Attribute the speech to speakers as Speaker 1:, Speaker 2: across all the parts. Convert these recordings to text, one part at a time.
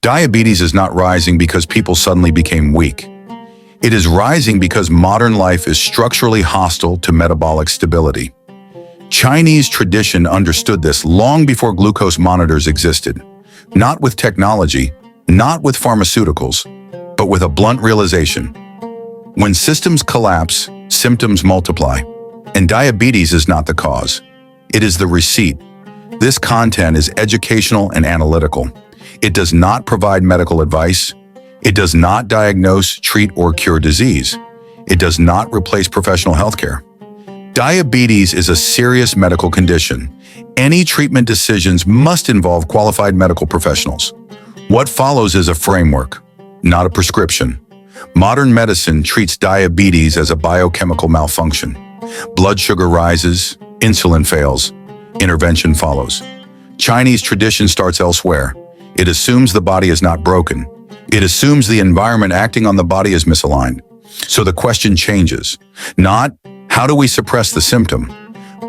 Speaker 1: Diabetes is not rising because people suddenly became weak. It is rising because modern life is structurally hostile to metabolic stability. Chinese tradition understood this long before glucose monitors existed, not with technology, not with pharmaceuticals, but with a blunt realization. When systems collapse, symptoms multiply, and diabetes is not the cause. It is the receipt. This content is educational and analytical. It does not provide medical advice. It does not diagnose, treat, or cure disease. It does not replace professional healthcare. Diabetes is a serious medical condition. Any treatment decisions must involve qualified medical professionals. What follows is a framework, not a prescription. Modern medicine treats diabetes as a biochemical malfunction. Blood sugar rises, insulin fails, intervention follows. Chinese tradition starts elsewhere. It assumes the body is not broken. It assumes the environment acting on the body is misaligned. So the question changes. Not, how do we suppress the symptom?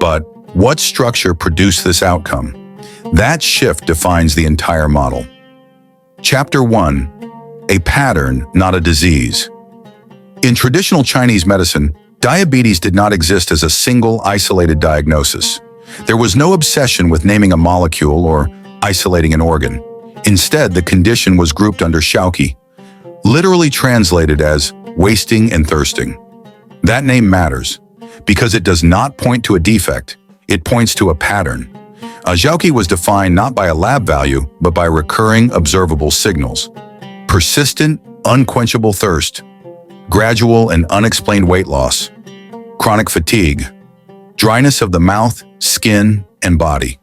Speaker 1: But, what structure produced this outcome? That shift defines the entire model. Chapter 1. A pattern, not a disease. In traditional Chinese medicine, diabetes did not exist as a single, isolated diagnosis. There was no obsession with naming a molecule or isolating an organ. Instead, the condition was grouped under Shaoqi, literally translated as wasting and thirsting. That name matters because it does not point to a defect, it points to a pattern. Shaoqi was defined not by a lab value, but by recurring observable signals. Persistent, unquenchable thirst, gradual and unexplained weight loss, chronic fatigue, dryness of the mouth, skin, and body.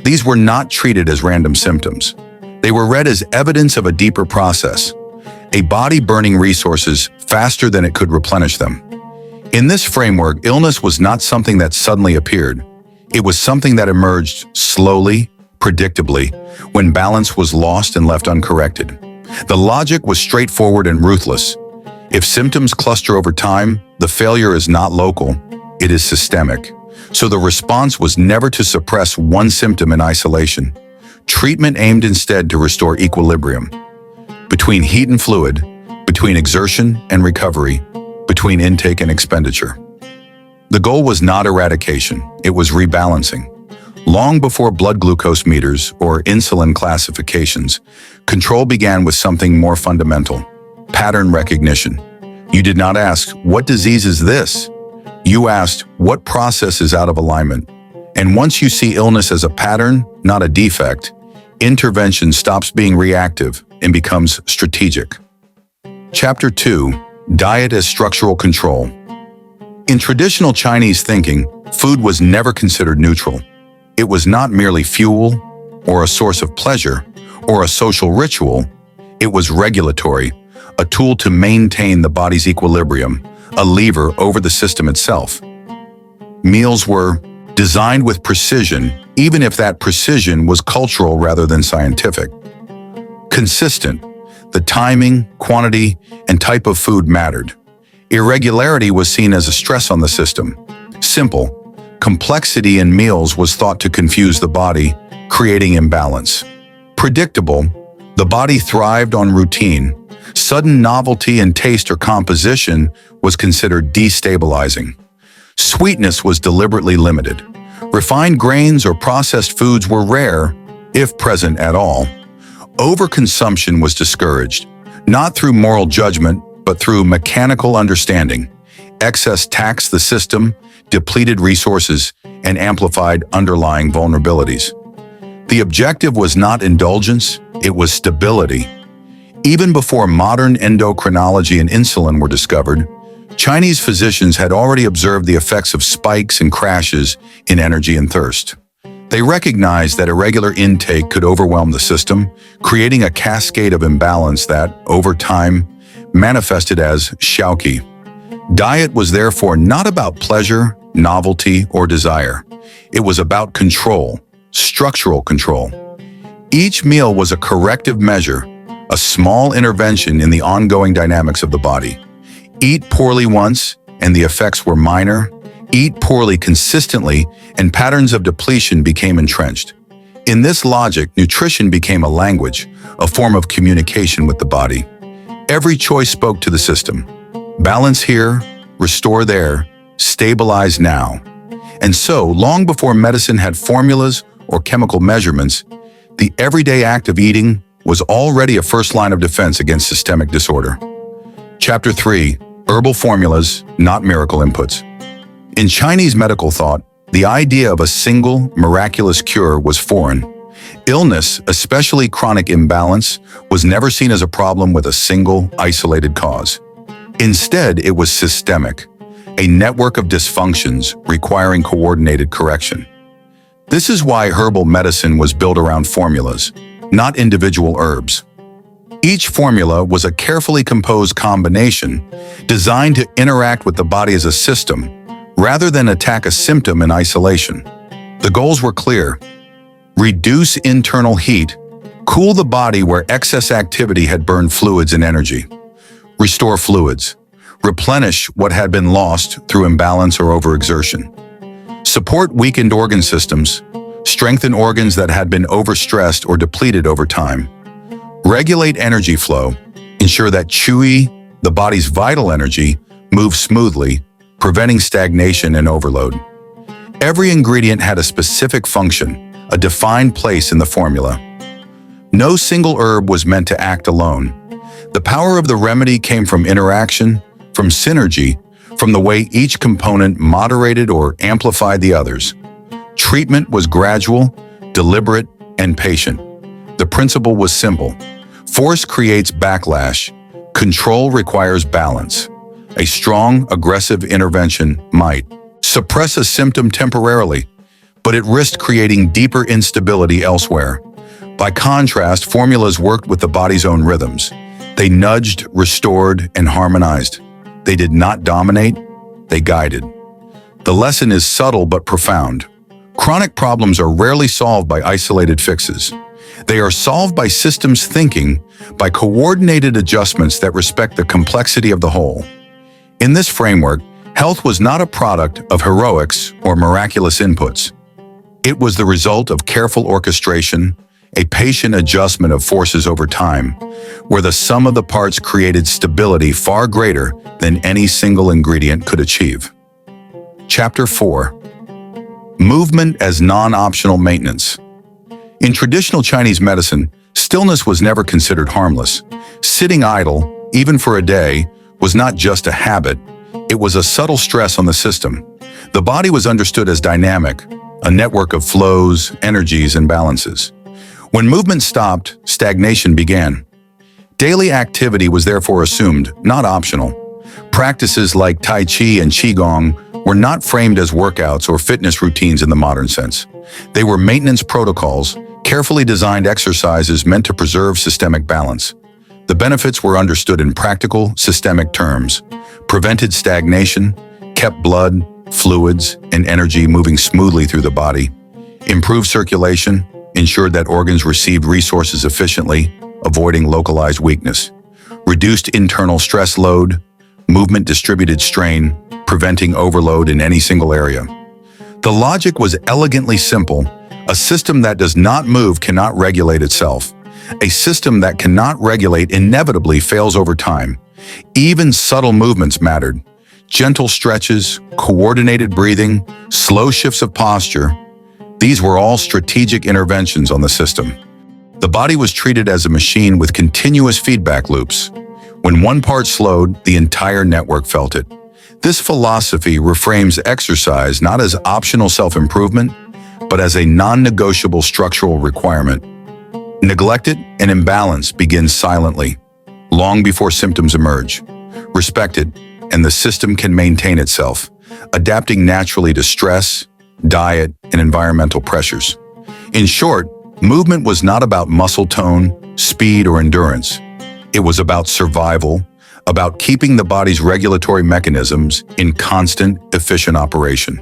Speaker 1: These were not treated as random symptoms. They were read as evidence of a deeper process, a body burning resources faster than it could replenish them. In this framework, illness was not something that suddenly appeared. It was something that emerged slowly, predictably, when balance was lost and left uncorrected. The logic was straightforward and ruthless. If symptoms cluster over time, the failure is not local, it is systemic. So the response was never to suppress one symptom in isolation. Treatment aimed instead to restore equilibrium between heat and fluid, between exertion and recovery, between intake and expenditure. The goal was not eradication, it was rebalancing. Long before blood glucose meters or insulin classifications, control began with something more fundamental: pattern recognition. You did not ask, "What disease is this?" You asked, "What process is out of alignment?" And once you see illness as a pattern, not a defect, intervention stops being reactive and becomes strategic. Chapter 2. Diet as structural control. In traditional Chinese thinking, food was never considered neutral. It was not merely fuel, or a source of pleasure, or a social ritual. It was regulatory, a tool to maintain the body's equilibrium, a lever over the system itself. Meals were designed with precision, even if that precision was cultural rather than scientific. Consistent. The timing, quantity, and type of food mattered. Irregularity was seen as a stress on the system. Simple. Complexity in meals was thought to confuse the body, creating imbalance. Predictable. The body thrived on routine. Sudden novelty in taste or composition was considered destabilizing. Sweetness was deliberately limited. Refined grains or processed foods were rare, if present at all. Overconsumption was discouraged, not through moral judgment, but through mechanical understanding. Excess taxed the system, depleted resources, and amplified underlying vulnerabilities. The objective was not indulgence, it was stability. Even before modern endocrinology and insulin were discovered, Chinese physicians had already observed the effects of spikes and crashes in energy and thirst. They recognized that irregular intake could overwhelm the system, creating a cascade of imbalance that, over time, manifested as Shaoqi. Diet was therefore not about pleasure, novelty, or desire. It was about control, structural control. Each meal was a corrective measure, a small intervention in the ongoing dynamics of the body. Eat poorly once, and the effects were minor. Eat poorly consistently, and patterns of depletion became entrenched. In this logic, nutrition became a language, a form of communication with the body. Every choice spoke to the system. Balance here, restore there, stabilize now. And so, long before medicine had formulas or chemical measurements, the everyday act of eating was already a first line of defense against systemic disorder. Chapter 3. Herbal Formulas, Not Miracle Inputs. In Chinese medical thought, the idea of a single, miraculous cure was foreign. Illness, especially chronic imbalance, was never seen as a problem with a single, isolated cause. Instead, it was systemic, a network of dysfunctions requiring coordinated correction. This is why herbal medicine was built around formulas, not individual herbs. Each formula was a carefully composed combination designed to interact with the body as a system, rather than attack a symptom in isolation. The goals were clear: reduce internal heat, cool the body where excess activity had burned fluids and energy, restore fluids, replenish what had been lost through imbalance or overexertion, support weakened organ systems, strengthen organs that had been overstressed or depleted over time, regulate energy flow, ensure that qi, the body's vital energy, moves smoothly, preventing stagnation and overload. Every ingredient had a specific function, a defined place in the formula. No single herb was meant to act alone. The power of the remedy came from interaction, from synergy, from the way each component moderated or amplified the others. Treatment was gradual, deliberate, and patient. The principle was simple. Force creates backlash. Control requires balance. A strong, aggressive intervention might suppress a symptom temporarily, but it risked creating deeper instability elsewhere. By contrast, formulas worked with the body's own rhythms. They nudged, restored, and harmonized. They did not dominate, they guided. The lesson is subtle but profound. Chronic problems are rarely solved by isolated fixes. They are solved by systems thinking, by coordinated adjustments that respect the complexity of the whole. In this framework, health was not a product of heroics or miraculous inputs. It was the result of careful orchestration, a patient adjustment of forces over time, where the sum of the parts created stability far greater than any single ingredient could achieve. Chapter 4. Movement as non-optional maintenance. In traditional Chinese medicine, stillness was never considered harmless. Sitting idle, even for a day, was not just a habit, it was a subtle stress on the system. The body was understood as dynamic, a network of flows, energies, and balances. When movement stopped, stagnation began. Daily activity was therefore assumed, not optional. Practices like Tai Chi and Qigong were not framed as workouts or fitness routines in the modern sense. They were maintenance protocols, carefully designed exercises meant to preserve systemic balance. The benefits were understood in practical, systemic terms: prevented stagnation, kept blood, fluids, and energy moving smoothly through the body, improved circulation, ensured that organs received resources efficiently, avoiding localized weakness, reduced internal stress load, movement distributed strain, preventing overload in any single area. The logic was elegantly simple. A system that does not move cannot regulate itself. A system that cannot regulate inevitably fails over time. Even subtle movements mattered. Gentle stretches, coordinated breathing, slow shifts of posture. These were all strategic interventions on the system. The body was treated as a machine with continuous feedback loops. When one part slowed, the entire network felt it. This philosophy reframes exercise not as optional self-improvement, but as a non-negotiable structural requirement. Neglect it, and imbalance begins silently, long before symptoms emerge. Respect it, and the system can maintain itself, adapting naturally to stress, diet, and environmental pressures. In short, movement was not about muscle tone, speed, or endurance. It was about survival, about keeping the body's regulatory mechanisms in constant, efficient operation.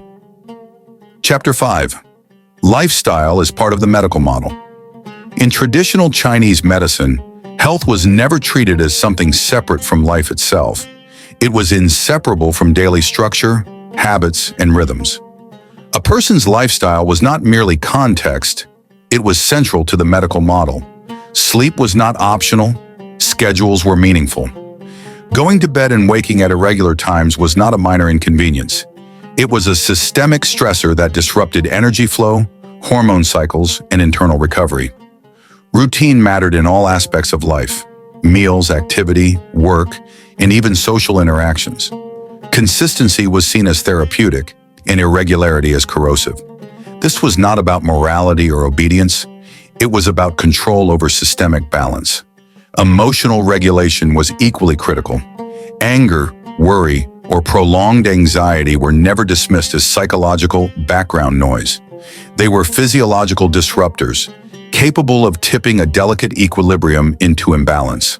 Speaker 1: Chapter 5. Lifestyle is part of the medical model. In traditional Chinese medicine, health was never treated as something separate from life itself. It was inseparable from daily structure, habits, and rhythms. A person's lifestyle was not merely context, It was central to the medical model. Sleep was not optional, schedules were meaningful. Going to bed and waking at irregular times was not a minor inconvenience. It was a systemic stressor that disrupted energy flow, hormone cycles, and internal recovery. Routine mattered in all aspects of life: meals, activity, work, and even social interactions. Consistency was seen as therapeutic, and irregularity as corrosive. This was not about morality or obedience. It was about control over systemic balance. Emotional regulation was equally critical. Anger, worry, or prolonged anxiety were never dismissed as psychological background noise. They were physiological disruptors, capable of tipping a delicate equilibrium into imbalance.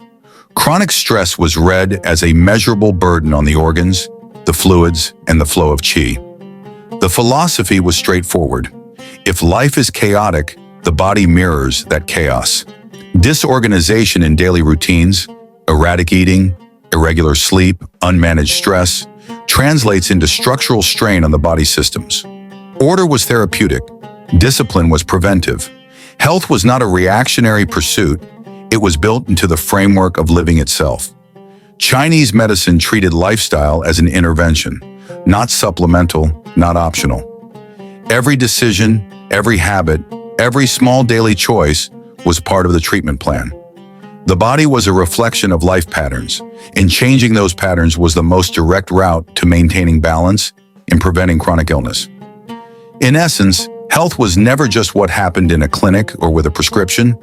Speaker 1: Chronic stress was read as a measurable burden on the organs, the fluids, and the flow of qi. The philosophy was straightforward. If life is chaotic, the body mirrors that chaos. Disorganization in daily routines, erratic eating, irregular sleep, unmanaged stress, translates into structural strain on the body's systems. Order was therapeutic. Discipline was preventive. Health was not a reactionary pursuit. It was built into the framework of living itself. Chinese medicine treated lifestyle as an intervention, not supplemental, not optional. Every decision, every habit, every small daily choice was part of the treatment plan. The body was a reflection of life patterns, and changing those patterns was the most direct route to maintaining balance and preventing chronic illness. In essence, health was never just what happened in a clinic or with a prescription.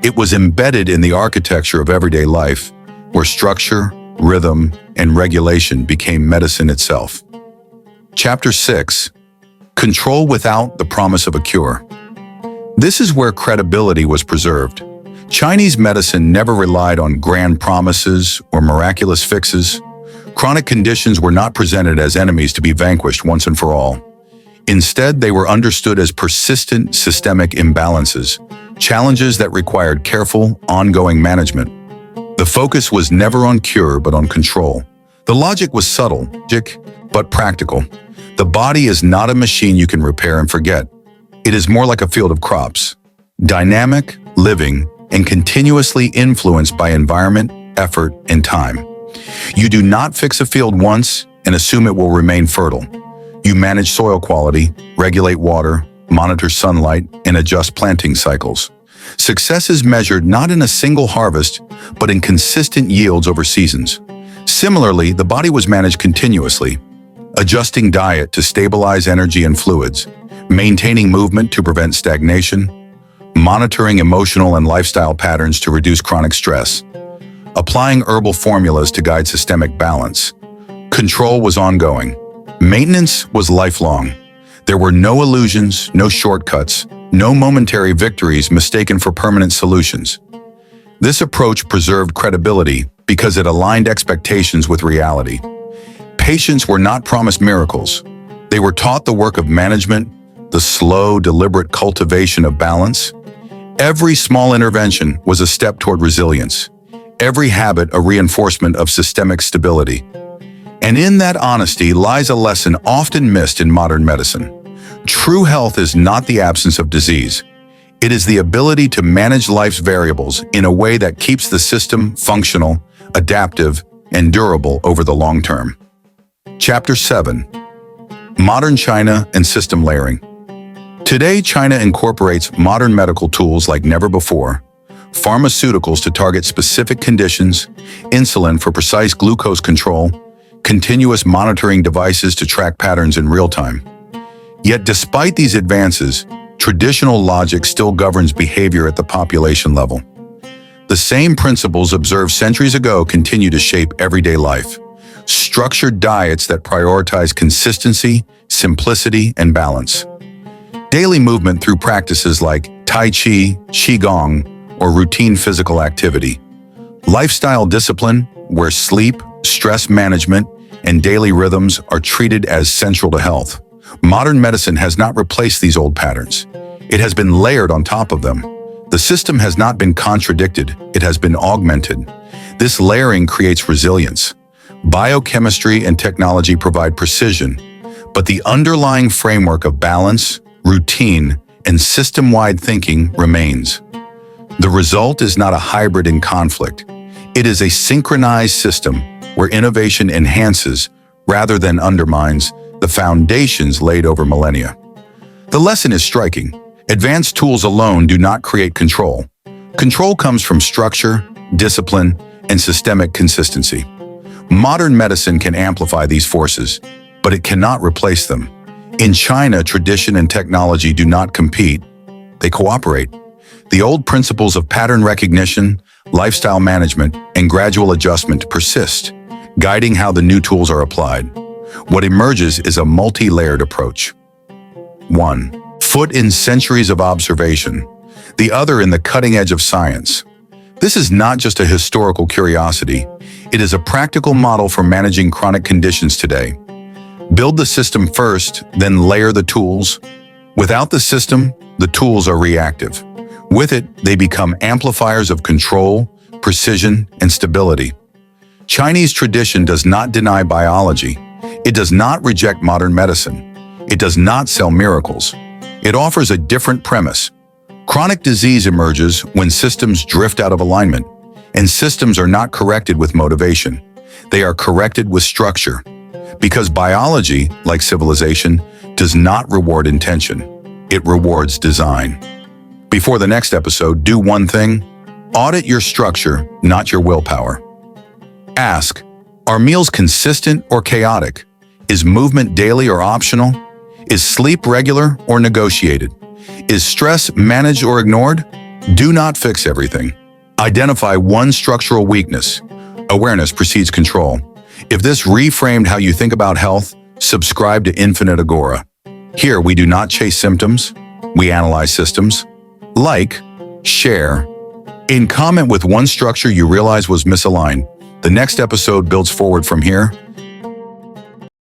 Speaker 1: It was embedded in the architecture of everyday life, where structure, rhythm, and regulation became medicine itself. Chapter 6. Control without the promise of a cure. This is where credibility was preserved. Chinese medicine never relied on grand promises or miraculous fixes. Chronic conditions were not presented as enemies to be vanquished once and for all. Instead, they were understood as persistent systemic imbalances, challenges that required careful, ongoing management. The focus was never on cure but on control. The logic was subtle, but practical. The body is not a machine you can repair and forget. It is more like a field of crops, dynamic, living, and continuously influenced by environment, effort, and time. You do not fix a field once and assume it will remain fertile. You manage soil quality, regulate water, monitor sunlight, and adjust planting cycles. Success is measured not in a single harvest, but in consistent yields over seasons. Similarly, the body was managed continuously, adjusting diet to stabilize energy and fluids, maintaining movement to prevent stagnation, monitoring emotional and lifestyle patterns to reduce chronic stress, applying herbal formulas to guide systemic balance. Control was ongoing. Maintenance was lifelong. There were no illusions, no shortcuts, no momentary victories mistaken for permanent solutions. This approach preserved credibility because it aligned expectations with reality. Patients were not promised miracles. They were taught the work of management, the slow, deliberate cultivation of balance. Every small intervention was a step toward resilience. Every habit a reinforcement of systemic stability. And in that honesty lies a lesson often missed in modern medicine. True health is not the absence of disease. It is the ability to manage life's variables in a way that keeps the system functional, adaptive, and durable over the long term. Chapter 7. Modern China and System Layering. Today, China incorporates modern medical tools like never before, pharmaceuticals to target specific conditions, insulin for precise glucose control, continuous monitoring devices to track patterns in real time. Yet despite these advances, traditional logic still governs behavior at the population level. The same principles observed centuries ago continue to shape everyday life. Structured diets that prioritize consistency, simplicity, and balance. Daily movement through practices like Tai Chi, Qigong, or routine physical activity. Lifestyle discipline, where sleep, stress management, and daily rhythms are treated as central to health. Modern medicine has not replaced these old patterns. It has been layered on top of them. The system has not been contradicted, it has been augmented. This layering creates resilience. Biochemistry and technology provide precision, but the underlying framework of balance, routine, and system-wide thinking remains. The result is not a hybrid in conflict. It is a synchronized system where innovation enhances rather than undermines the foundations laid over millennia. The lesson is striking. Advanced tools alone do not create control. Control comes from structure, discipline, and systemic consistency. Modern medicine can amplify these forces, but it cannot replace them. In China, tradition and technology do not compete, they cooperate. The old principles of pattern recognition, lifestyle management, and gradual adjustment persist, guiding how the new tools are applied. What emerges is a multi-layered approach. 1. Foot in centuries of observation, the other in the cutting edge of science. This is not just a historical curiosity, it is a practical model for managing chronic conditions today. Build the system first, then layer the tools. Without the system, the tools are reactive. With it, they become amplifiers of control, precision, and stability. Chinese tradition does not deny biology. It does not reject modern medicine. It does not sell miracles. It offers a different premise. Chronic disease emerges when systems drift out of alignment, and systems are not corrected with motivation. They are corrected with structure. Because biology, like civilization, does not reward intention. It rewards design. Before the next episode, do one thing. Audit your structure, not your willpower. Ask, are meals consistent or chaotic? Is movement daily or optional? Is sleep regular or negotiated? Is stress managed or ignored? Do not fix everything. Identify one structural weakness. Awareness precedes control. If this reframed how you think about health, subscribe to Infinite Agora. Here, we do not chase symptoms. We analyze systems. Like, share, and comment with one structure you realize was misaligned. The next episode builds forward from here.